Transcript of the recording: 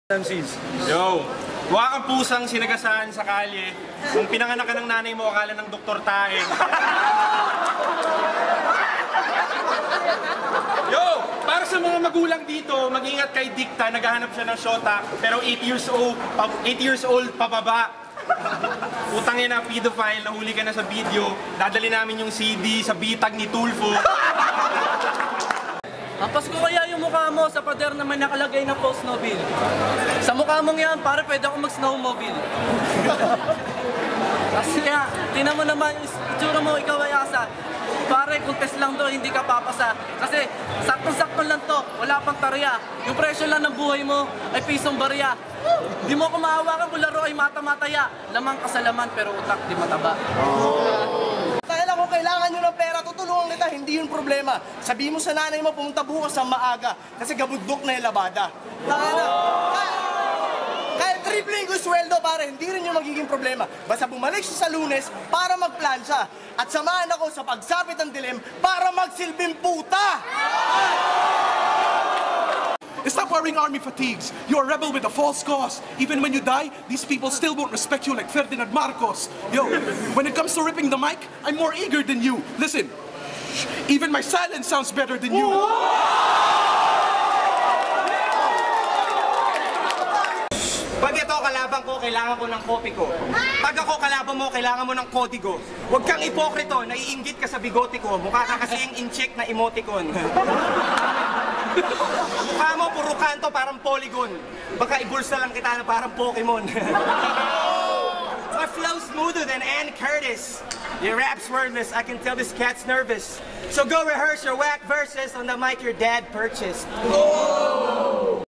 MCs. Yo! Huwag kang pusang sinagasaan sa kalye. Kung pinanganak ka ng nanay mo, akala ng Dr. Taeng. Yo! Para sa mga magulang dito, mag-ingat kay Dikta, naghahanap siya ng shota, pero 8 years old pababa. Utangin na, pedophile, nahuli ka na sa video, dadali namin yung CD sa bitag ni Tulfo. Pasko kaya yung mukha mo sa pader na may nakalagay na post-snowmobile. Sa mukha mong yan, pare, pwede ako mag-snowmobile. Kasi nga, tinan mo naman yung itsura mo, ikaw ay asa. Pare, kung test lang to, hindi ka papasa. Kasi saktong-sakto lang to, wala pang tarya. Yung presyo lang ng buhay mo ay pisong barya. Di mo ako maawakan kung laro ay mata-mataya. Lamang ka sa laman, pero utak di mataba. Kung kailangan nyo ng pera, tutulungan kita, hindi yun problema. Sabi mo sa nanay mo, pumunta bukas sa maaga kasi gabundok na yung labada. Kahit tripling ko sweldo, pare, hindi rin yung magiging problema. Basta bumalik siya sa Lunes para magplansya at samahan ako sa pagsapit ng dilim para magsilbing puta! Stop wearing army fatigues. You're a rebel with a false cause. Even when you die, these people still won't respect you like Ferdinand Marcos. Yo, when it comes to ripping the mic, I'm more eager than you. Listen, even my silence sounds better than you. Pag ito kalaban ko, kailangan ko ng kopi ko. Pag ako kalaban mo, kailangan mo ng kodigo. Huwag kang ipokrito, naiinggit ka sa bigote ko. Mukha ka kasing in-check na emoticon. Mukha mo, puro kanto, parang polygon. Baka ibulsa lang kita na parang Pokemon. My flow's smoother than Ann Curtis. Your rap's wordless, I can tell this cat's nervous. So go rehearse your whack verses on the mic your dad purchased.